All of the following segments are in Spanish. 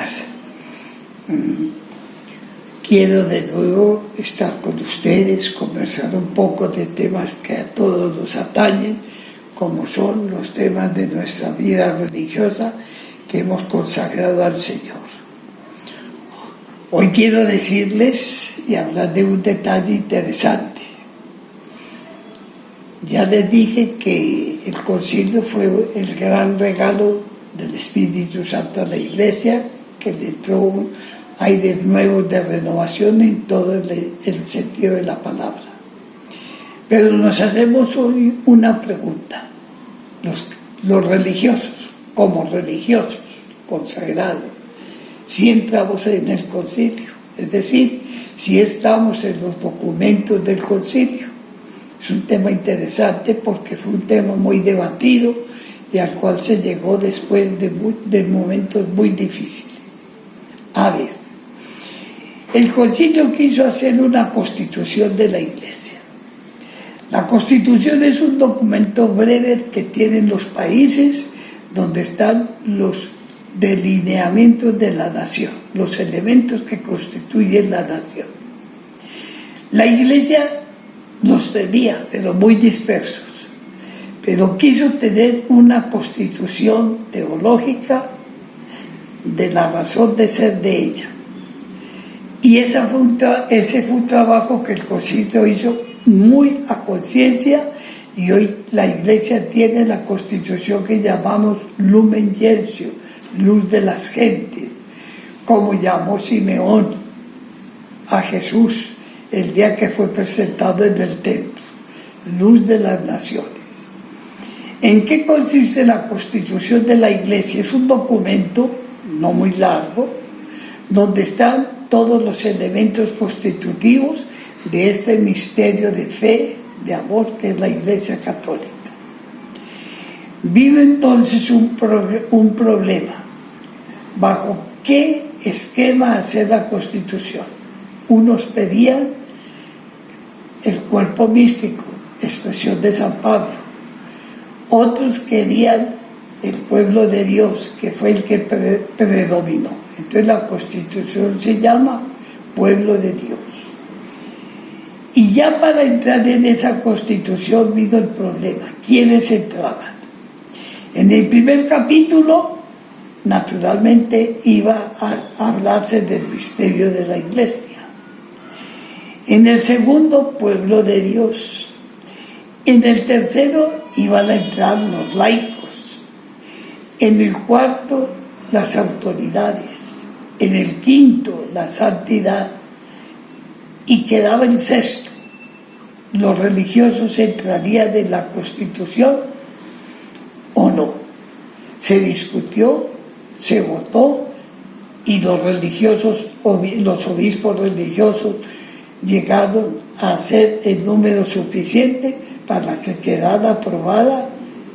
días. Quiero de nuevo estar con ustedes, conversar un poco de temas que a todos nos atañen, como son los temas de nuestra vida religiosa que hemos consagrado al Señor. Hoy quiero decirles y hablar de un detalle interesante. Ya les dije que el concilio fue el gran regalo del Espíritu Santo a la Iglesia, que le entró aires nuevos de renovación en todo el sentido de la palabra. Pero nos hacemos hoy una pregunta. Los religiosos, como religiosos consagrados, si entramos en el concilio, es decir, si estamos en los documentos del concilio. Es un tema interesante porque fue un tema muy debatido y al cual se llegó después de momentos muy difíciles. A ver, el concilio quiso hacer una constitución de la Iglesia. La constitución es un documento breve que tienen los países donde están los delineamientos de la nación, los elementos que constituyen la nación. La Iglesia los tenía, pero muy dispersos, pero quiso tener una constitución teológica de la razón de ser de ella. Y ese fue un trabajo que el concilio hizo muy a conciencia, y hoy la Iglesia tiene la constitución que llamamos Lumen Gentium, luz de las gentes, como llamó Simeón a Jesús el día que fue presentado en el templo, luz de las naciones. ¿En qué consiste la constitución de la Iglesia? Es un documento no muy largo, donde están todos los elementos constitutivos de este misterio de fe, de amor, que es la Iglesia Católica. Vino entonces un problema. ¿Bajo qué esquema hacer la Constitución? Unos pedían el cuerpo místico, expresión de San Pablo. Otros querían el pueblo de Dios, que fue el que predominó. Entonces la Constitución se llama Pueblo de Dios. Y ya para entrar en esa Constitución vino el problema. ¿Quiénes entraban? En el primer capítulo, naturalmente, iba a hablarse del misterio de la Iglesia. En el segundo, pueblo de Dios. En el tercero, iban a entrar los laicos. En el cuarto, las autoridades. En el quinto, la santidad. Y quedaba el sexto. ¿Los religiosos entrarían en la Constitución o no? Se discutió, se votó, y los obispos religiosos llegaron a ser el número suficiente para que quedara aprobada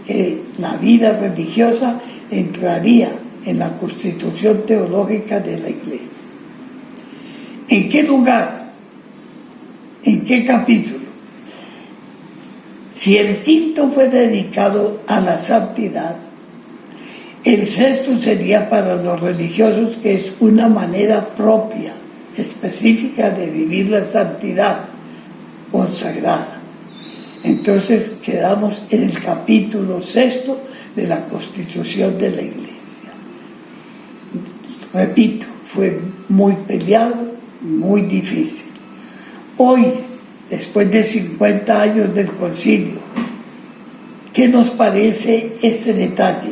que la vida religiosa entraría en la Constitución teológica de la Iglesia. ¿En qué lugar? ¿En qué capítulo? Si el quinto fue dedicado a la santidad, el sexto sería para los religiosos, que es una manera propia, específica de vivir la santidad consagrada. Entonces quedamos en el capítulo sexto de la Constitución de la Iglesia. Repito, fue muy peleado, muy difícil. Hoy, después de 50 años del concilio, ¿qué nos parece este detalle?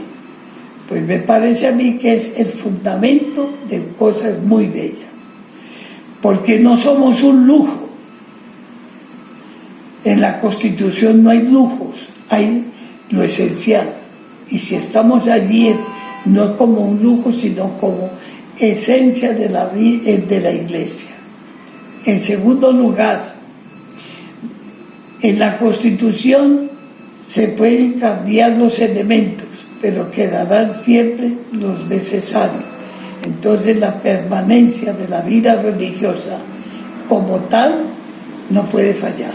Pues me parece a mí que es el fundamento de cosas muy bellas. Porque no somos un lujo. En la Constitución no hay lujos, hay lo esencial. Y si estamos allí, no como un lujo, sino como esencia de la Iglesia. En segundo lugar, en la Constitución se pueden cambiar los elementos, pero quedarán siempre los necesarios. Entonces la permanencia de la vida religiosa como tal no puede fallar.